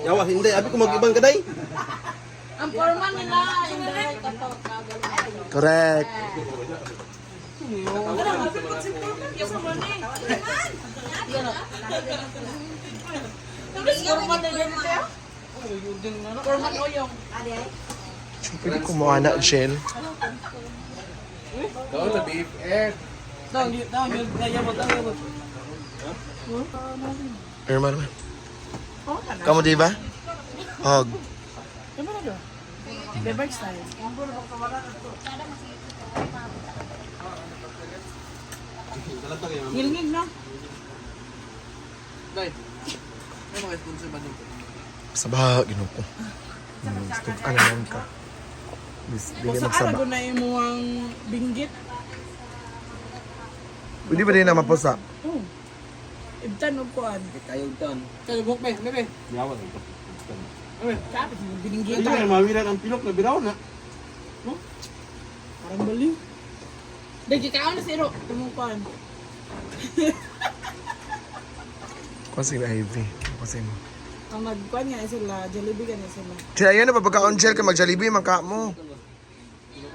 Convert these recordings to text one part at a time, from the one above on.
Yawa, hindi. Abi ko mag-ibang kaday. Ang forma nila, indirect kato, kagalayo. Correct. Forma na din siya? Forma o yung. Pwede kumuha na, Shell. Doon na beef egg. Irma naman. Kamu di ba? Hog. Beverage style. Ngilngig no? Day. May mga sponsor ba nito? Saba, ginuko. Stop ka naman ka. Bili magsaba. Ano na yung muwang binggit? Pwede ba din na mapusa? Ibtan o kuan. Kayong tan. Kalubok be, bebe. Yawa ito. Kapit mo, bininggitan. Hindi na mawiran ang pilok na biraw na. Parang baliw. Dagi ka na siro. Tumukuan. Kasi na Ivy. Kasi mo. Ang nagkuan nga sila, Jollibee ka na sila. Kaya yan na, pagka-on gel ka, mag-Jollibee, magka mo.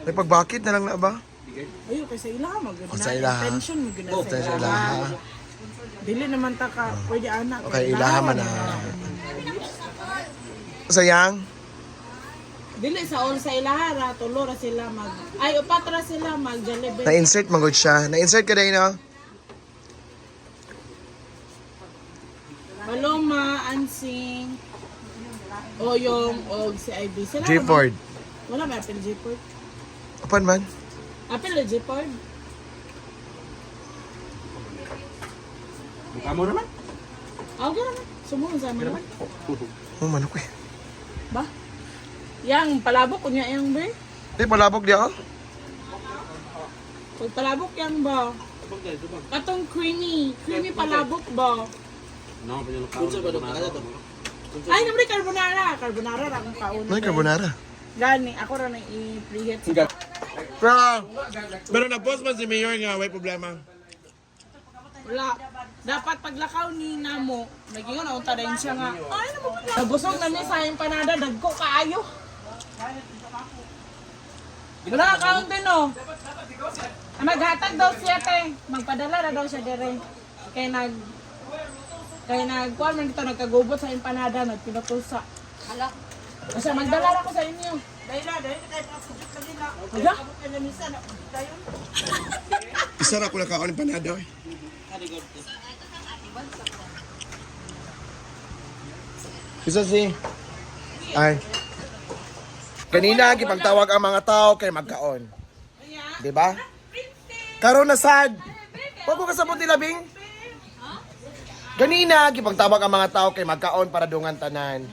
Ay, pagbakit na lang na ba? Ayun, kay sa ilaha mag O, sa ilaha. Tension mo gina Sa ilaha. Dili naman ta ka, pwede anak. Okay, ilaha man na. Sayang? Dili sa all sa ilaha ra, tulo ra sila mag. Ay, upat ra sila mag Jollibee. Na-insert magod siya. Na-insert ka rin, no? Paloma, Ansing, Oyong, og si Ivy. Sila G-Ford. Wala may apel G-Ford. Apan man? Apel na G-Ford. Mukha mo naman. Ako naman. Sumunod sa amin. Oh, manok eh. Ba? Yang palabok kunya yang be. Di, palabog di ako. Pag palabok yang ba. Katong creamy. Creamy palabok ba. No, kunsa ba daw to? Ay, naman carbonara. Carbonara ra akong kauna. May carbonara. Gani, ako ra na i-preheat. Pero nag-post man si Mayor nga, may problema. Wala. Dapat paglakaw ni Namo, nagingon na unta din siya nga. Ay, naman pala. Nabusog na niya sa empanada, dagko kaayo. Wala, kaon din o. Maghatag daw siya, te. Magpadala na daw siya dire. Kaya nagkuhan man dito, nagkagubot sa empanada, nagpinutusa. Hala. Kasi magdala na ko sa inyo. Dahil kahit nakasudot ka nila. Hala? Isa na ko na kaon ng panada eh. Isa si... Ay. Kanina, gipagtawag ang mga tao kay magkaon. Di ba? Karon na sad. Huwag ko kasabot nila, Bing. Kanina, gipagtawag ang mga tao kay magkaon para dungan tanan.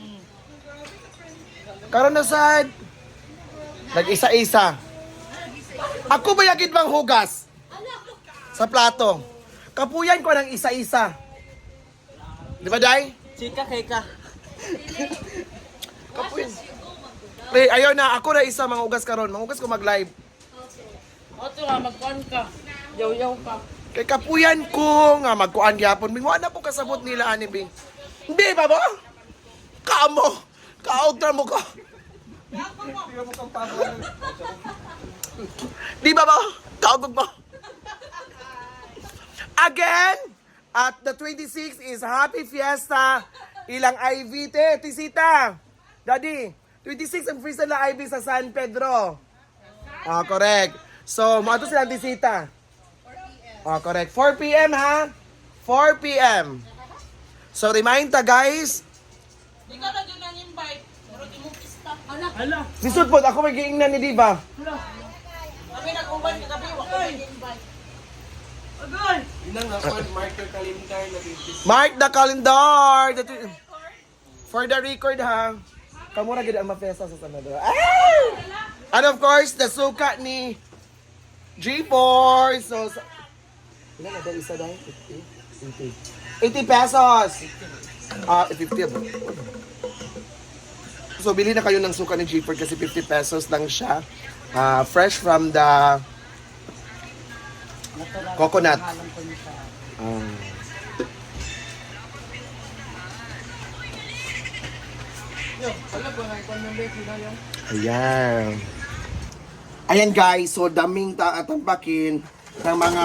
Karon na sad. Nag-isa-isa. Ako ba yagid bang hugas? Sa plato. Kapuyan ko ng isa-isa. Di ba, Day? Chika, keka. Kapuyan. Eh, ayaw na. Ako na isa mga ugas karon. Mga ugas ko mag-live. Oto nga, magkuhan ka. Yaw-yaw ka. Kay kapuyan ko nga magkuan gyapon. Bingwa na po kasabot nila ani Bing. Hindi ba ba? Kaamo. Ka-outer mo ka. Di ba ba? Kaugog mo. Again, at the 26th is Happy Fiesta. Ilang IV, Tisita. Daddy, 26 ang freestyle na IV sa San Pedro. Ah, correct. So, maato sila Tisita. Ah, correct. 4 p.m. ha? 4 p.m. So, remind ta guys. Di ka na dyan nang-invite. Pero di mo pista. Hala. Sisud po, ako may giingnan ni Diva. Kami nag-uban ka gabi. Wako nag-invite. Agay! Ilang nga mark your calendar na Mark the calendar. For the record ha. Kamura gid ang mapesa sa Sanado. And of course, the suka ni G4. So, ilan na daw isa dahil? 80. 80 pesos. 50 ba? So, bili na kayo ng suka ni G4 kasi 50 pesos lang siya. Fresh from the coconut. Ayan. Ayan guys, so daming tatambakin ng mga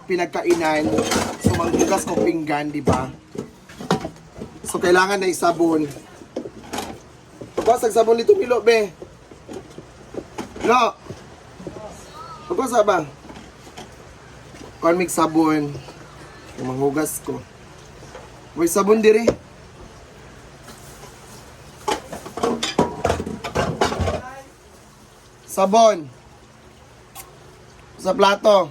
pinagkainan. So manghugas ko pinggan, di ba? So kailangan na isabon. Pagkasag sabon nito Milo, be. Milo. Pagkasa ba? Kung may sabon, yung manghugas ko. May sabon diri. Sabon. Sa plato.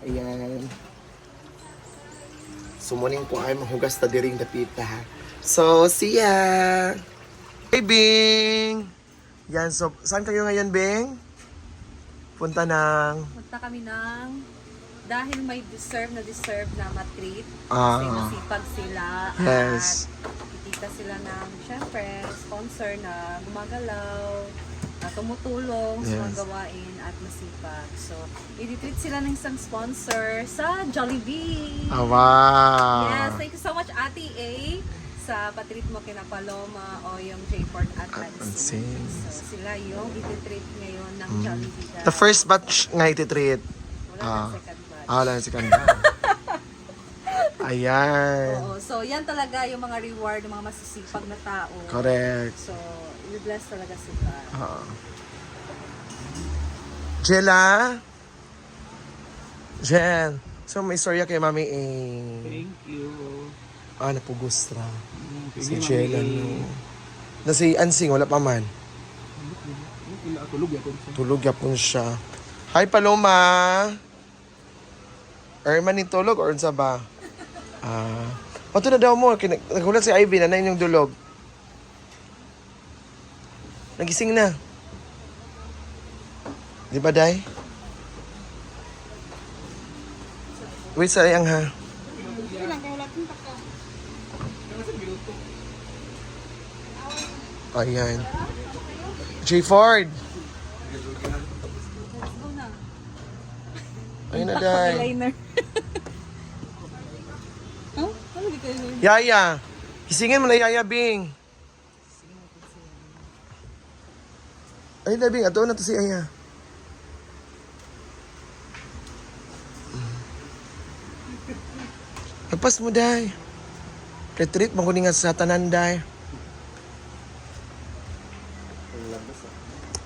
Ayan. Sumunin ko ay mahugas na diring dapita ha. So, see ya! Hey, Bing! Yan, so, saan kayo ngayon, Bing? Punta ng... Punta kami ng dahil may deserve na matreat. Ah. Kasi masipag sila. Yes. At kikita sila ng, syempre, sponsor na gumagalaw, na tumutulong sa mga Yes. gawain at masipag. So, i-treat sila ng isang sponsor sa Jollibee. Ah, wow! Yes, thank you so much, Ate A, sa patreat mo kina Paloma o yung J-Port at Nancy. Nancy. So, sila yung i-treat ngayon ng Jollibee. guys. The first batch nga ititreat. Wala Ah. nang second batch. Wala na si Kanda. Ayan. Oo, so yan talaga yung mga reward ng mga masisipag na tao. Correct. So, i-bless talaga sila. Jella? Jen. So may istorya kay Mami A. Thank you. Napugustra. Si Mami Jella, A. no. Na si Ansing, wala pa man. Tulog ya ko. Tulog yapon siya. Hi, Paloma! Erman ni tulog or unsa ba? Pato na daw mo. Naghulat si Ivy na na inyong dulog. Nagising na. Di ba, Day? Wait, sayang ha. Ayan. J. Ford. Let's go na. Ayun na, Day. Eyeliner. Oh, ano di kayo? Yaya. Kisingin mo na, Yaya Bing. Ay, na, Bing. Ato na to si Yaya. Agpas mo, Day. Retreat, maguningan sa tanan, Day.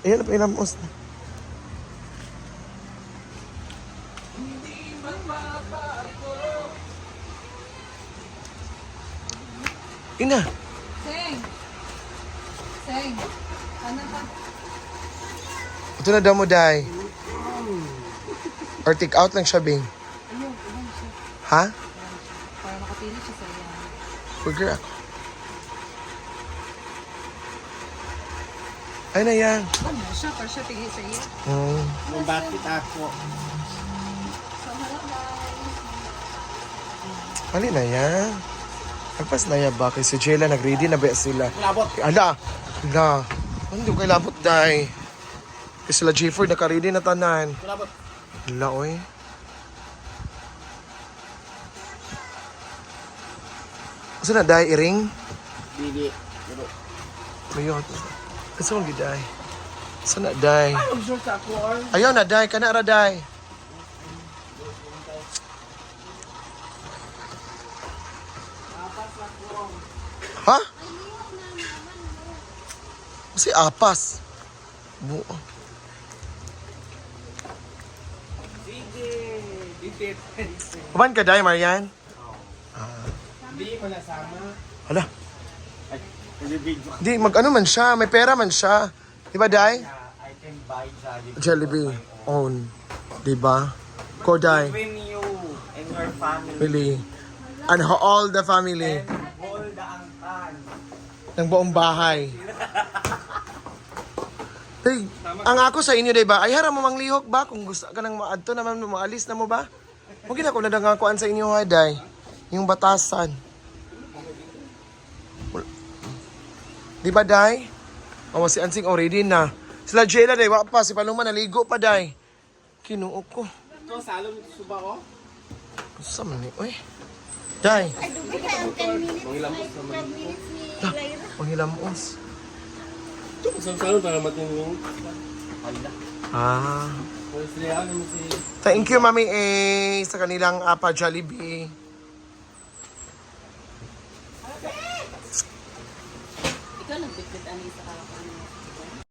Ayan, napilamos na. Ina. Sing! Sing! Ano pa? Ito na daw mo, Day. Or take out lang siya, Bing. Ayun, ayun siya. Ha? Para makapili siya sa iyan. Burger ako. Ay na yan. Ano siya? Para siya tingin sa iyo. Bakit ako? So, hello guys. Hali na yan. Agpas na yan ba? Kay si Jella, nag-ready na ba sila? Labot. Ala! Ala! Hindi ko kay labot, Day. Kasi sila J4 naka-ready na tanan. Labot. Ala, oy. Asa na, Day? Iring? Dili. Ayun. Asa mo, Day? Asa na, Day? Ang short sa ako or Ayaw na, Day. Kana ra, Day. Ha? Si Apas. Buo. sige. Dito. Kuman ka, Day, Marian? Hindi ko nasama. Hala. Ay, video. Di, mag-ano man siya. May pera man siya. Di ba, Day? I can buy Jollibee. Own. Di ba? Ko, Day. When you and your family Really. And all the family. hold the angkan. Ng buong bahay. Hey, ang ako sa inyo, diba? Ay, harap mo manglihok ba? Kung gusto ka nang maadto naman, maalis na mo ba? Huwag na ako nadangakuan sa inyo, Day. Yung batasan. Di ba, Day? O, si Ansing already na. Sila Jella, Day. Wak pa. Si Paloma naligo pa, Day. Kinuok ko. Ito, salong suba ko. Gusto man ni, uy. Jai, Ay, dubi kayo ang 10 minutes. Ay, 12 minutes ni Lyra. panghilamos. Isang para matingin. Ah. Pwede sila ano si... Thank you, Mami A, sa kanilang apa Jollibee. Ikaw nagbitbit ani sa kalakan mo.